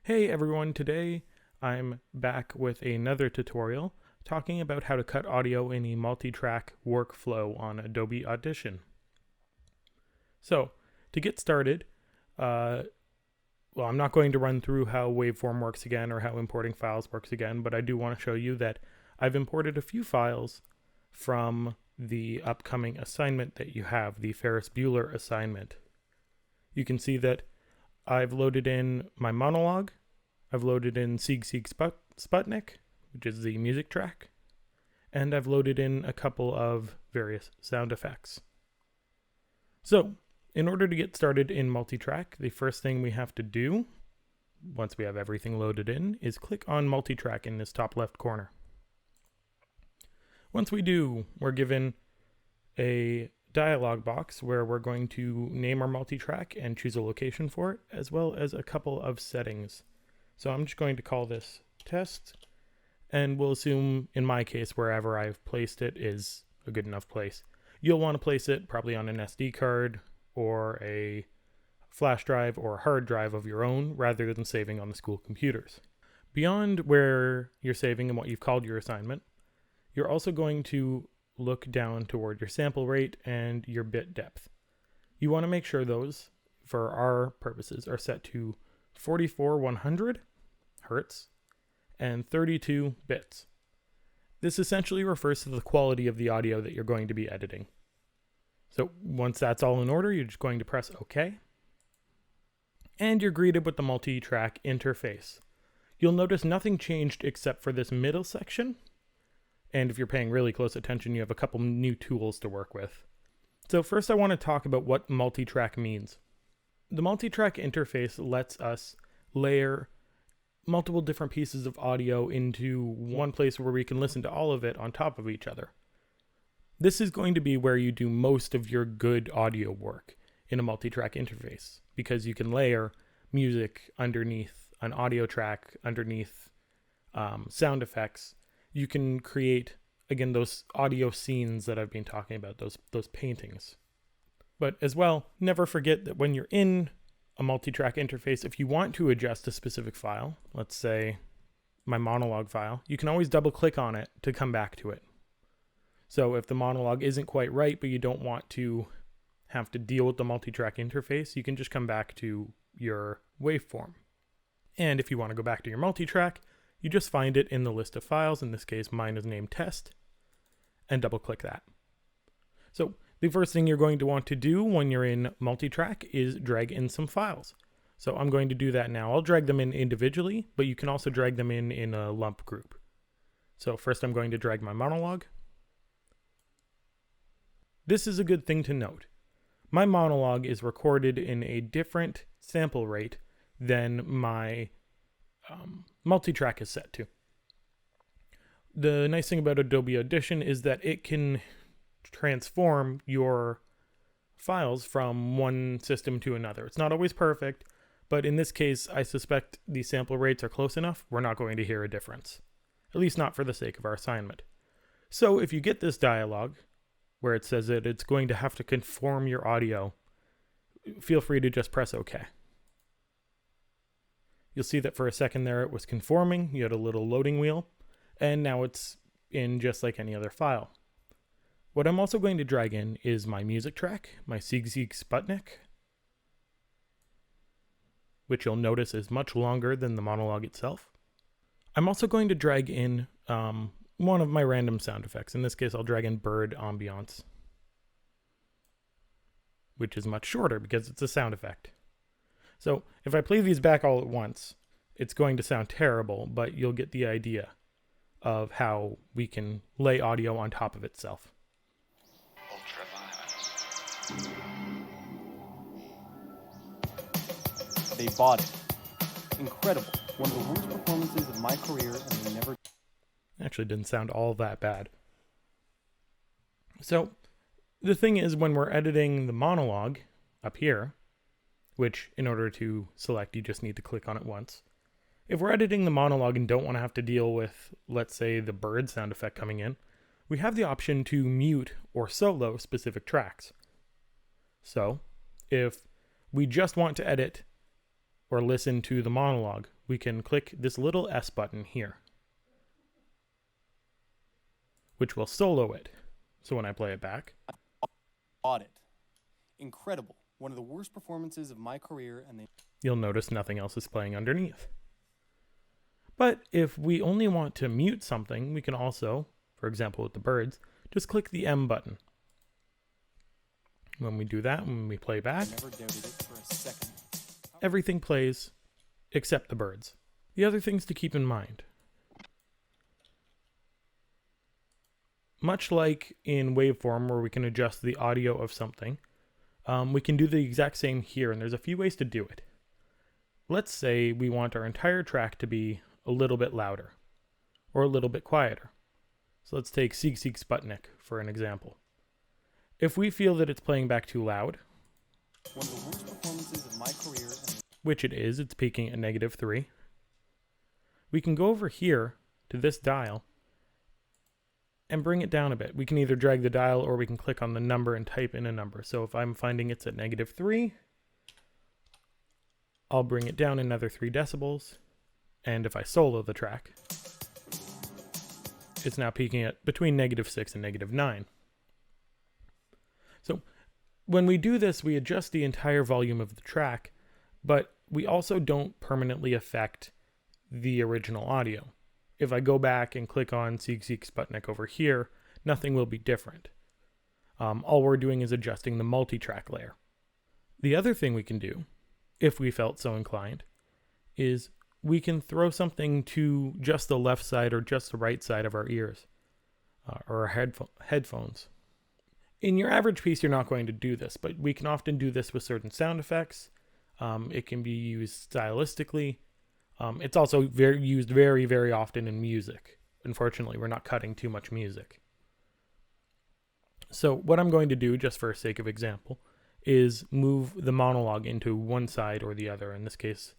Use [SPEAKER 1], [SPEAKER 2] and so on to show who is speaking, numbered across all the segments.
[SPEAKER 1] Hey everyone, today I'm back with another tutorial talking about how to cut audio in a multi-track workflow on Adobe Audition. So, to get started, I'm not going to run through how waveform works again or how importing files works again, but I do want to show you that I've imported a few files from the upcoming assignment that you have, the Ferris Bueller assignment. You can see that I've loaded in my monologue, I've loaded in Sieg Sieg Sputnik, which is the music track, and I've loaded in a couple of various sound effects. So, in order to get started in Multitrack, the first thing we have to do, once we have everything loaded in, is click on Multitrack in this top left corner. Once we do, we're given a dialog box where we're going to name our multitrack and choose a location for it, as well as a couple of settings. So I'm just going to call this test, and we'll assume, in my case, wherever I've placed it is a good enough place. You'll want to place it probably on an SD card or a flash drive or a hard drive of your own, rather than saving on the school computers. Beyond where you're saving and what you've called your assignment, you're also going to look down toward your sample rate and your bit depth. You want to make sure those, for our purposes, are set to 44/100 hertz and 32 bits. This essentially refers to the quality of the audio that you're going to be editing. So once that's all in order, you're just going to press OK. And you're greeted with the multi-track interface. You'll notice nothing changed except for this middle section. And if you're paying really close attention, you have a couple new tools to work with. So first I want to talk about what multi-track means. The multi-track interface lets us layer multiple different pieces of audio into one place where we can listen to all of it on top of each other. This is going to be where you do most of your good audio work in a multi-track interface, because you can layer music underneath an audio track, underneath sound effects. You can create, again, those audio scenes that I've been talking about, those paintings. But as well, never forget that when you're in a multi-track interface, if you want to adjust a specific file, let's say my monologue file, you can always double click on it to come back to it. So if the monologue isn't quite right, but you don't want to have to deal with the multi-track interface, you can just come back to your waveform. And if you want to go back to your multi-track, you just find it in the list of files. In this case, mine is named test, and double click that. So the first thing you're going to want to do when you're in multitrack is drag in some files. So I'm going to do that now. I'll drag them in individually, but you can also drag them in a lump group. So first I'm going to drag my monologue. This is a good thing to note. My monologue is recorded in a different sample rate than my multitrack is set to. The nice thing about Adobe Audition is that it can transform your files from one system to another. It's not always perfect, but in this case, I suspect the sample rates are close enough, we're not going to hear a difference. At least not for the sake of our assignment. So if you get this dialog where it says that it's going to have to conform your audio, feel free to just press OK. You'll see that for a second there it was conforming, you had a little loading wheel, and now it's in just like any other file. What I'm also going to drag in is my music track, my Sieg Sieg Sputnik, which you'll notice is much longer than the monologue itself. I'm also going to drag in one of my random sound effects. In this case, I'll drag in bird ambiance, which is much shorter because it's a sound effect. So if I play these back all at once, it's going to sound terrible, but you'll get the idea of how we can lay audio on top of itself.
[SPEAKER 2] They bought it. Incredible. One of the worst performances of my career, and they never...
[SPEAKER 1] Actually didn't sound all that bad. So the thing is, when we're editing the monologue up here, which in order to select, you just need to click on it once. If we're editing the monologue and don't want to have to deal with, let's say, the bird sound effect coming in, we have the option to mute or solo specific tracks. So if we just want to edit or listen to the monologue, we can click this little S button here, which will solo it. So when I play it back,
[SPEAKER 2] Audit. Incredible. One of the worst performances of my career, and
[SPEAKER 1] you'll notice nothing else is playing underneath. But if we only want to mute something, we can also, for example with the birds, just click the M button. When we do that, when we play back,
[SPEAKER 2] I never doubted it for a second.
[SPEAKER 1] everything plays except the birds. The other things to keep in mind. Much like in waveform where we can adjust the audio of something, we can do the exact same here, and there's a few ways to do it. Let's say we want our entire track to be a little bit louder or a little bit quieter. So let's take Sieg Sieg Sputnik for an example. If we feel that it's playing back too loud,
[SPEAKER 2] One of the worst performances of my career, and
[SPEAKER 1] which it is, it's peaking at -3, we can go over here to this dial and bring it down a bit. We can either drag the dial or we can click on the number and type in a number. So if I'm finding it's at -3, I'll bring it down another 3 decibels. And if I solo the track, it's now peaking at between -6 and -9. So when we do this, we adjust the entire volume of the track, but we also don't permanently affect the original audio. If I go back and click on Sieg Sieg Sputnik over here, nothing will be different. All we're doing is adjusting the multitrack layer. The other thing we can do, if we felt so inclined, is we can throw something to just the left side or just the right side of our ears, or our headphones. In your average piece, you're not going to do this, but we can often do this with certain sound effects. It can be used stylistically. It's also used very, very often in music. Unfortunately, we're not cutting too much music. So what I'm going to do, just for sake of example, is move the monologue into one side or the other. In this case,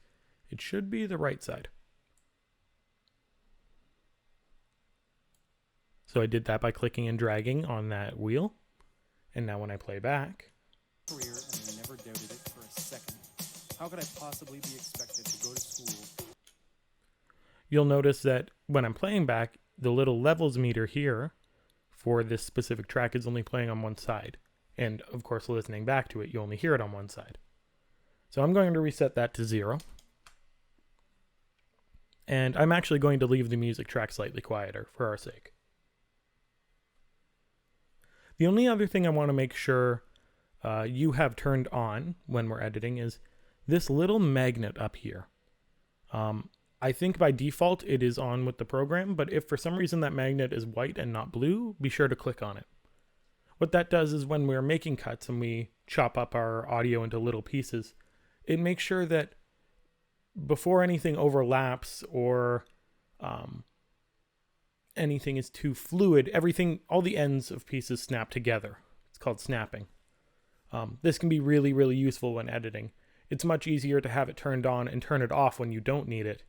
[SPEAKER 1] it should be the right side. So I did that by clicking and dragging on that wheel. And now when I play back,
[SPEAKER 2] career, and I never doubted it for a second. How could I possibly be expected to go to school?
[SPEAKER 1] you'll notice that when I'm playing back, the little levels meter here for this specific track is only playing on one side. And of course, listening back to it, you only hear it on one side. So I'm going to reset that to 0. And I'm actually going to leave the music track slightly quieter for our sake. The only other thing I want to make sure you have turned on when we're editing is this little magnet up here. I think by default it is on with the program, but if for some reason that magnet is white and not blue, be sure to click on it. What that does is when we're making cuts and we chop up our audio into little pieces, it makes sure that before anything overlaps or anything is too fluid, all the ends of pieces snap together. It's called snapping. This can be really, really useful when editing. It's much easier to have it turned on and turn it off when you don't need it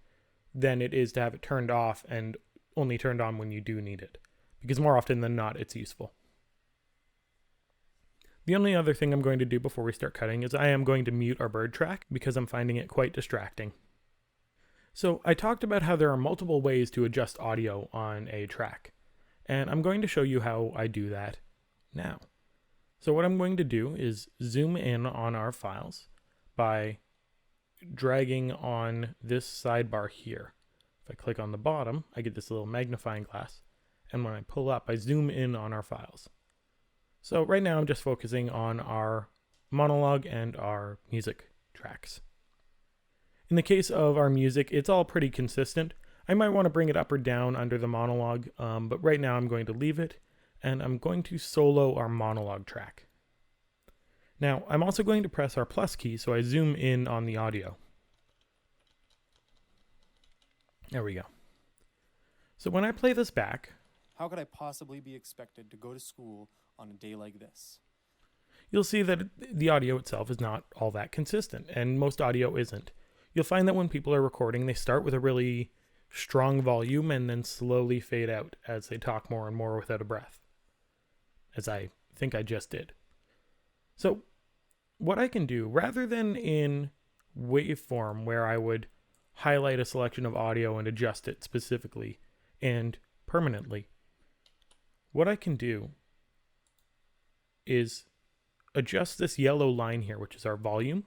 [SPEAKER 1] than it is to have it turned off and only turned on when you do need it. Because more often than not, it's useful. The only other thing I'm going to do before we start cutting is I am going to mute our bird track because I'm finding it quite distracting. So I talked about how there are multiple ways to adjust audio on a track, and I'm going to show you how I do that now. So what I'm going to do is zoom in on our files by dragging on this sidebar here. If I click on the bottom, I get this little magnifying glass, and when I pull up, I zoom in on our files. So right now I'm just focusing on our monologue and our music tracks. In the case of our music, it's all pretty consistent. I might want to bring it up or down under the monologue, but right now I'm going to leave it, and I'm going to solo our monologue track. Now, I'm also going to press our plus key, so I zoom in on the audio. There we go. So when I play this back,
[SPEAKER 2] How could I possibly be expected to go to school on a day like this?
[SPEAKER 1] you'll see that the audio itself is not all that consistent, and most audio isn't. You'll find that when people are recording, they start with a really strong volume and then slowly fade out as they talk more and more without a breath, as I think I just did. So what I can do, rather than in waveform where I would highlight a selection of audio and adjust it specifically and permanently. What I can do is adjust this yellow line here, which is our volume.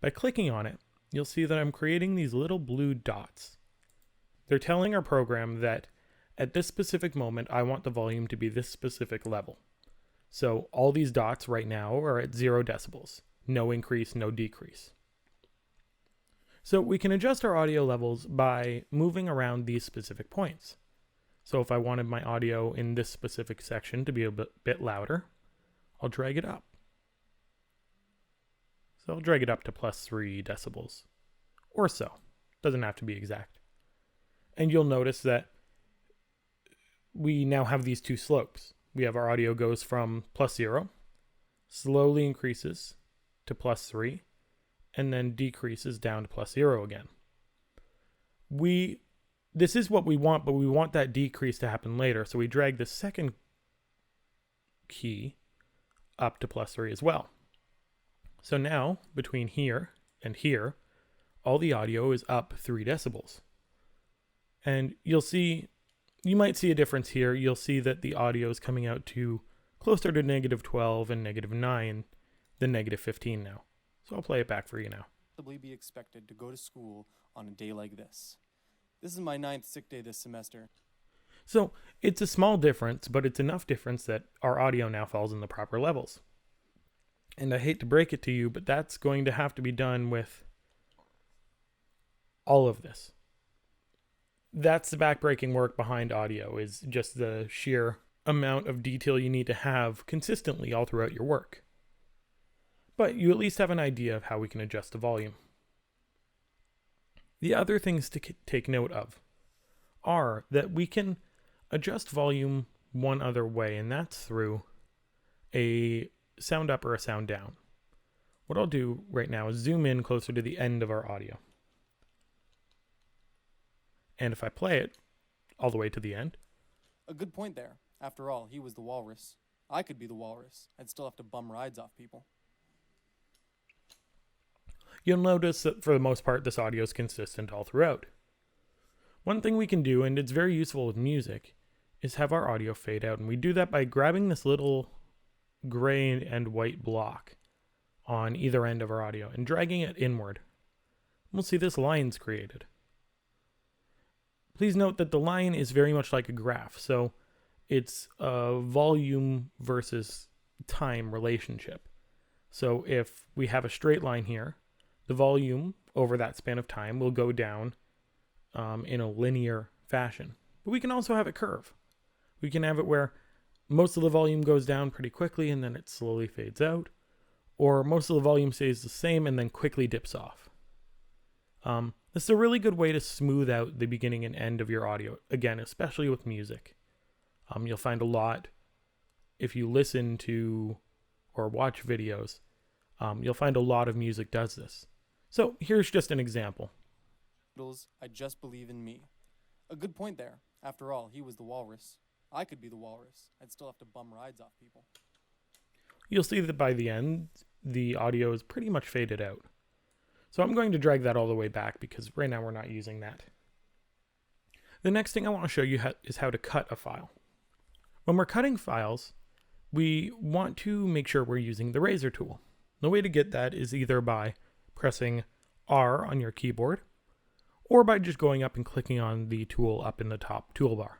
[SPEAKER 1] By clicking on it, you'll see that I'm creating these little blue dots. They're telling our program that at this specific moment, I want the volume to be this specific level. So all these dots right now are at 0 decibels. No increase, no decrease. So we can adjust our audio levels by moving around these specific points. So if I wanted my audio in this specific section to be a bit louder, I'll drag it up. So I'll drag it up to +3 decibels or so. Doesn't have to be exact. And you'll notice that we now have these two slopes. We have our audio goes from +0, slowly increases to +3, and then decreases down to +0 again. This is what we want, but we want that decrease to happen later. So we drag the second key up to +3 as well. So now, between here and here, all the audio is up 3 decibels. And you might see a difference here. You'll see that the audio is coming out to closer to -12 and -9 than -15 now. So I'll play it back for you now.
[SPEAKER 2] Be expected to go to school on a day like this. This is my 9th sick day this semester.
[SPEAKER 1] So it's a small difference, but it's enough difference that our audio now falls in the proper levels. And I hate to break it to you, but that's going to have to be done with all of this. That's the backbreaking work behind audio, is just the sheer amount of detail you need to have consistently all throughout your work. But you at least have an idea of how we can adjust the volume. The other things to take note of are that we can adjust volume one other way, and that's through a sound up or a sound down. What I'll do right now is zoom in closer to the end of our audio. And if I play it all the way to the end.
[SPEAKER 2] A good point there. After all, he was the walrus. I could be the walrus. I'd still have to bum rides off people.
[SPEAKER 1] You'll notice that for the most part, this audio is consistent all throughout. One thing we can do, and it's very useful with music, is have our audio fade out. And we do that by grabbing this little gray and white block on either end of our audio and dragging it inward. We'll see this line's created. Please note that the line is very much like a graph, so it's a volume versus time relationship. So if we have a straight line here, the volume over that span of time will go down in a linear fashion. But we can also have it curve. We can have it where most of the volume goes down pretty quickly and then it slowly fades out, or most of the volume stays the same and then quickly dips off. This is a really good way to smooth out the beginning and end of your audio, again, especially with music. You'll find a lot, if you listen to or watch videos, you'll find a lot of music does this. So here's just an example.
[SPEAKER 2] I just believe in me. A good point there. After all, he was the walrus. I could be the walrus. I'd still have to bum rides off people.
[SPEAKER 1] You'll see that by the end, the audio is pretty much faded out. So I'm going to drag that all the way back because right now we're not using that. The next thing I want to show you is how to cut a file. When we're cutting files, we want to make sure we're using the razor tool. The way to get that is either by pressing R on your keyboard or by just going up and clicking on the tool up in the top toolbar.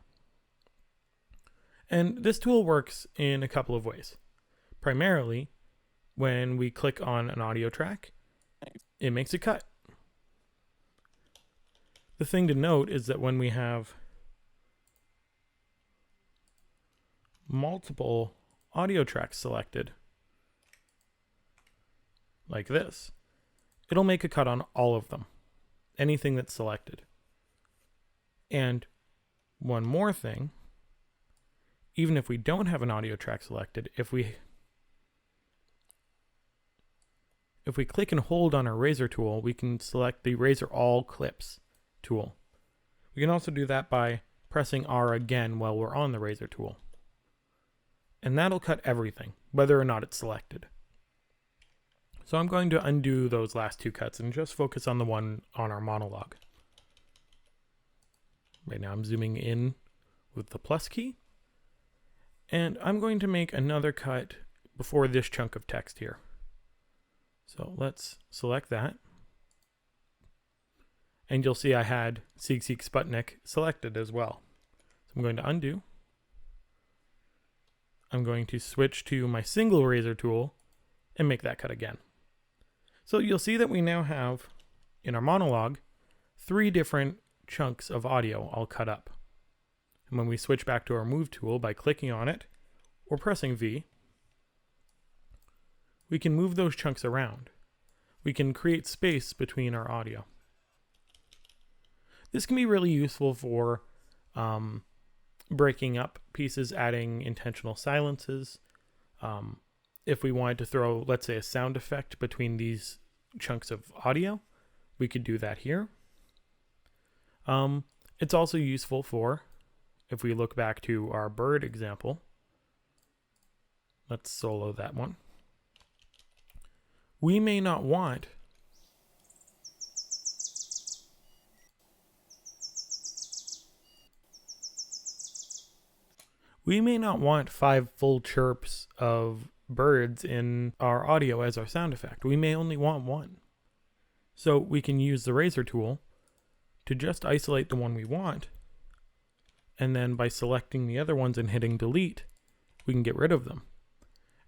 [SPEAKER 1] And this tool works in a couple of ways. Primarily, when we click on an audio track, it makes a cut. The thing to note is that when we have multiple audio tracks selected, like this, it'll make a cut on all of them, anything that's selected. And one more thing, even if we don't have an audio track selected, if we click and hold on our razor tool, we can select the Razor All Clips tool. We can also do that by pressing R again while we're on the razor tool. And that'll cut everything, whether or not it's selected. So I'm going to undo those last two cuts and just focus on the one on our monologue. Right now I'm zooming in with the plus key. And I'm going to make another cut before this chunk of text here. So let's select that. And you'll see I had Seek Seek Sputnik selected as well. So I'm going to undo. I'm going to switch to my single razor tool and make that cut again. So you'll see that we now have, in our monologue, 3 different chunks of audio all cut up. And when we switch back to our move tool by clicking on it or pressing V, we can move those chunks around. We can create space between our audio. This can be really useful for breaking up pieces, adding intentional silences. If we wanted to throw, let's say, a sound effect between these chunks of audio, we could do that here. It's also useful for, if we look back to our bird example, let's solo that one. We may not want We may not want 5 full chirps of birds in our audio as our sound effect. We may only want 1. So we can use the razor tool to just isolate the one we want. And then by selecting the other ones and hitting delete, we can get rid of them.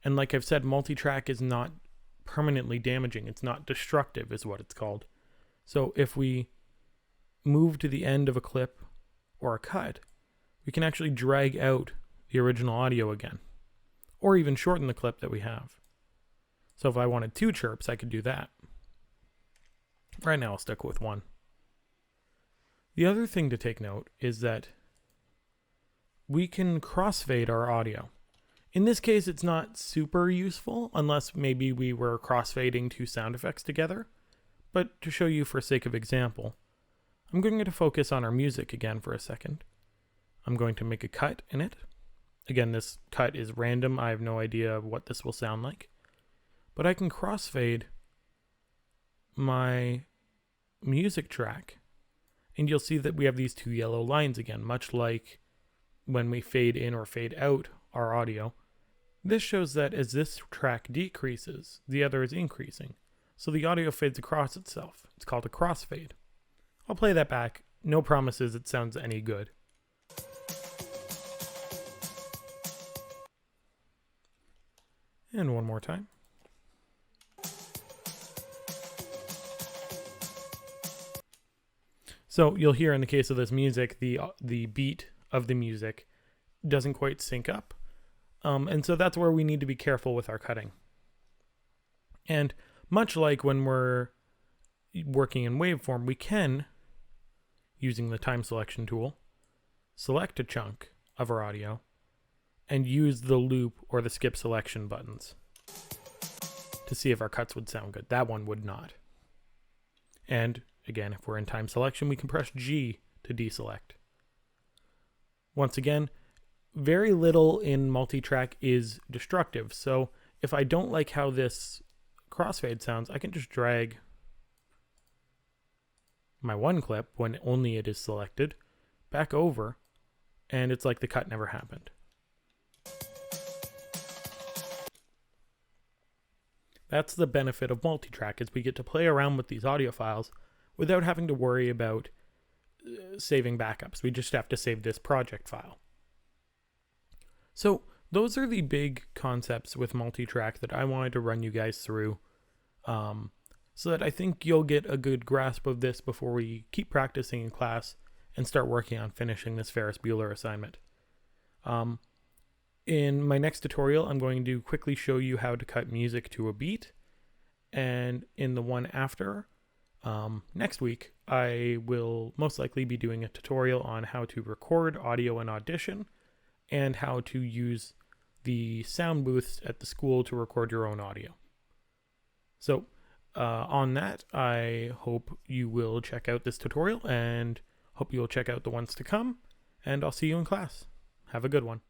[SPEAKER 1] And like I've said, multitrack is not permanently damaging. It's not destructive is what it's called. So if we move to the end of a clip or a cut, we can actually drag out the original audio again, or even shorten the clip that we have. So if I wanted 2 chirps, I could do that. Right now I'll stick with 1. The other thing to take note is that we can crossfade our audio. In this case, it's not super useful unless maybe we were crossfading 2 sound effects together. But to show you for sake of example, I'm going to focus on our music again for a second. I'm going to make a cut in it. Again, this cut is random. I have no idea what this will sound like. But I can crossfade my music track. And you'll see that we have these 2 yellow lines again, much like when we fade in or fade out our audio. This shows that as this track decreases, the other is increasing. So the audio fades across itself. It's called a crossfade. I'll play that back. No promises it sounds any good. And one more time. So you'll hear in the case of this music, the beat of the music doesn't quite sync up. And so that's where we need to be careful with our cutting. And much like when we're working in waveform, we can, using the time selection tool, select a chunk of our audio and use the loop or the skip selection buttons to see if our cuts would sound good. That one would not. And again, if we're in time selection, we can press G to deselect. Once again, very little in multitrack is destructive. So if I don't like how this crossfade sounds, I can just drag my one clip when only it is selected back over, and it's like the cut never happened. That's the benefit of multitrack, is we get to play around with these audio files without having to worry about saving backups. We just have to save this project file. So those are the big concepts with multitrack that I wanted to run you guys through, so that I think you'll get a good grasp of this before we keep practicing in class and start working on finishing this Ferris Bueller assignment. In my next tutorial, I'm going to quickly show you how to cut music to a beat. And in the one after, next week, I will most likely be doing a tutorial on how to record audio in Audition and how to use the sound booths at the school to record your own audio. So on that, I hope you will check out this tutorial and hope you'll check out the ones to come. And I'll see you in class. Have a good one.